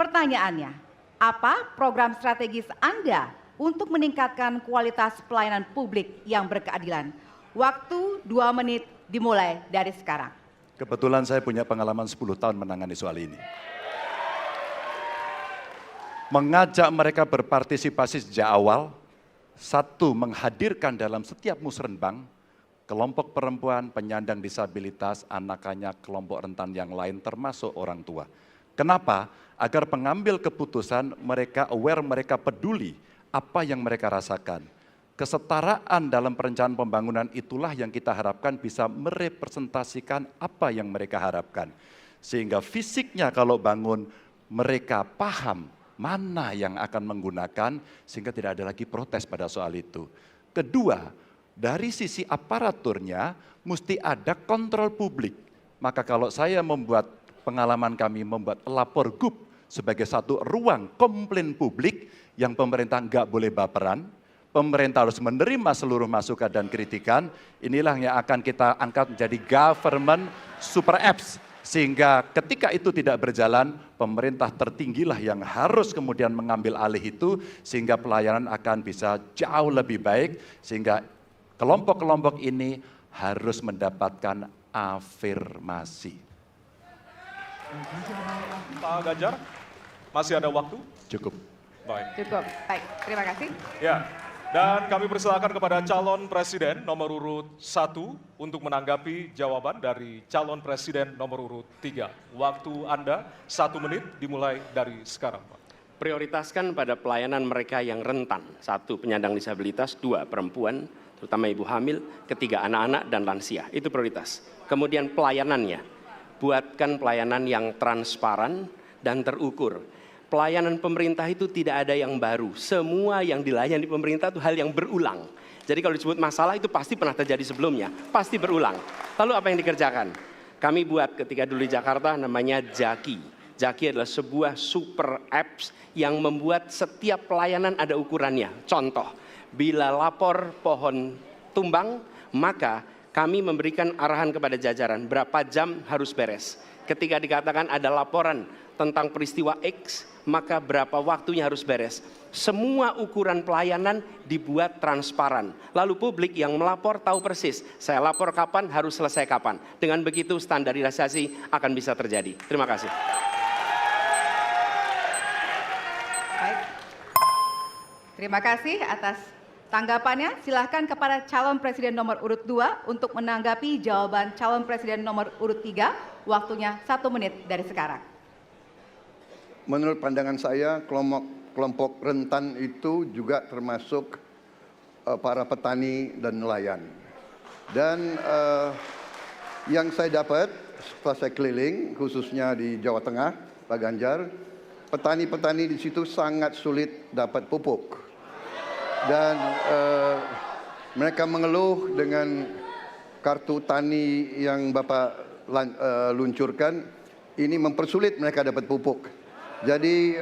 Pertanyaannya, apa program strategis Anda untuk meningkatkan kualitas pelayanan publik yang berkeadilan? Waktu 2 menit dimulai dari sekarang. Kebetulan saya punya pengalaman 10 tahun menangani soal ini. Mengajak mereka berpartisipasi sejak awal, satu, menghadirkan dalam setiap musrenbang kelompok perempuan, penyandang disabilitas, anak-anak, kelompok rentan yang lain termasuk orang tua. Kenapa? Agar pengambil keputusan mereka aware, mereka peduli apa yang mereka rasakan. Kesetaraan dalam perencanaan pembangunan itulah yang kita harapkan bisa merepresentasikan apa yang mereka harapkan. Sehingga fisiknya kalau bangun mereka paham mana yang akan menggunakan sehingga tidak ada lagi protes pada soal itu. Kedua, dari sisi aparaturnya mesti ada kontrol publik. Maka kalau saya membuat pengalaman kami membuat lapor GUP sebagai satu ruang komplain publik yang pemerintah nggak boleh baperan, pemerintah harus menerima seluruh masukan dan kritikan, inilah yang akan kita angkat menjadi government super apps. Sehingga ketika itu tidak berjalan, pemerintah tertinggilah yang harus kemudian mengambil alih itu, sehingga pelayanan akan bisa jauh lebih baik, sehingga kelompok-kelompok ini harus mendapatkan afirmasi. Pak Ganjar, masih ada waktu? Cukup. Baik. Cukup, baik, terima kasih. Ya, dan kami persilakan kepada calon presiden nomor urut 1 untuk menanggapi jawaban dari calon presiden nomor urut 3. Waktu Anda 1 menit dimulai dari sekarang, Pak. Prioritaskan pada pelayanan mereka yang rentan. 1, penyandang disabilitas. 2, perempuan, terutama ibu hamil. 3, anak-anak dan lansia. Itu prioritas. Kemudian pelayanannya. Buatkan pelayanan yang transparan dan terukur. Pelayanan pemerintah itu tidak ada yang baru. Semua yang dilayani pemerintah itu hal yang berulang. Jadi kalau disebut masalah itu pasti pernah terjadi sebelumnya. Pasti berulang. Lalu apa yang dikerjakan? Kami buat ketika dulu di Jakarta namanya Jaki. Jaki adalah sebuah super apps yang membuat setiap pelayanan ada ukurannya. Contoh, bila lapor pohon tumbang, maka kami memberikan arahan kepada jajaran berapa jam harus beres. Ketika dikatakan ada laporan tentang peristiwa X, maka berapa waktunya harus beres. Semua ukuran pelayanan dibuat transparan. Lalu publik yang melapor tahu persis, saya lapor kapan, harus selesai kapan. Dengan begitu standarisasi akan bisa terjadi. Terima kasih. Baik. Terima kasih atas tanggapannya. Silahkan kepada calon presiden nomor urut 2 untuk menanggapi jawaban calon presiden nomor urut 3. Waktunya 1 menit dari sekarang. Menurut pandangan saya, kelompok rentan itu juga termasuk para petani dan nelayan. Dan yang saya dapat setelah saya keliling, khususnya di Jawa Tengah, Pak Ganjar, petani-petani di situ sangat sulit dapat pupuk. Dan mereka mengeluh dengan kartu tani yang Bapak luncurkan, ini mempersulit mereka dapat pupuk. Jadi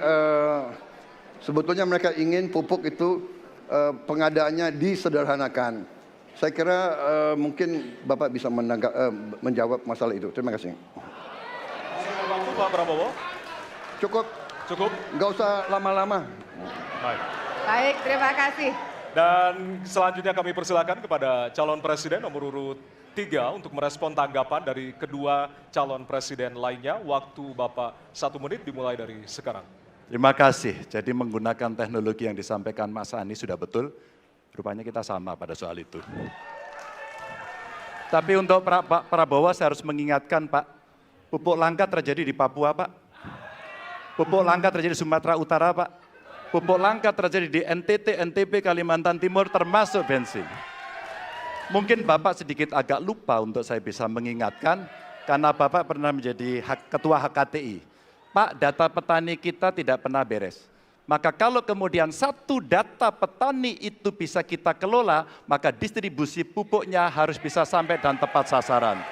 sebetulnya mereka ingin pupuk itu pengadaannya disederhanakan. Saya kira mungkin Bapak bisa menjawab masalah itu. Terima kasih. Waktu Pak Prabowo. Cukup. Cukup. Nggak usah lama-lama. Baik. Baik, terima kasih. Dan selanjutnya kami persilakan kepada calon presiden nomor urut 3 untuk merespon tanggapan dari kedua calon presiden lainnya. Waktu Bapak 1 menit dimulai dari sekarang. Terima kasih. Jadi menggunakan teknologi yang disampaikan Mas Ani sudah betul. Rupanya kita sama pada soal itu. Tapi untuk Pak Prabowo saya harus mengingatkan Pak, pupuk langka terjadi di Papua Pak. Pupuk langka terjadi di Sumatera Utara Pak. Pupuk langka terjadi di NTT, NTB, Kalimantan Timur termasuk bensin. Mungkin Bapak sedikit agak lupa untuk saya bisa mengingatkan, karena Bapak pernah menjadi ketua HKTI. Pak, data petani kita tidak pernah beres. Maka kalau kemudian satu data petani itu bisa kita kelola, maka distribusi pupuknya harus bisa sampai dan tepat sasaran.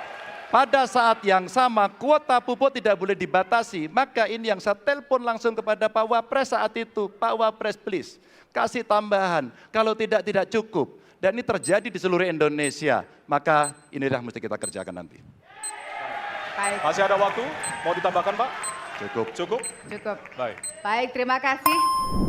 Pada saat yang sama, kuota pupuk tidak boleh dibatasi. Maka ini yang saya telepon langsung kepada Pak Wapres saat itu. Pak Wapres please, kasih tambahan. Kalau tidak cukup. Dan ini terjadi di seluruh Indonesia, maka inilah mesti kita kerjakan nanti. Baik. Masih ada waktu, mau ditambahkan Pak? Cukup. Cukup? Cukup. Baik. Baik, terima kasih.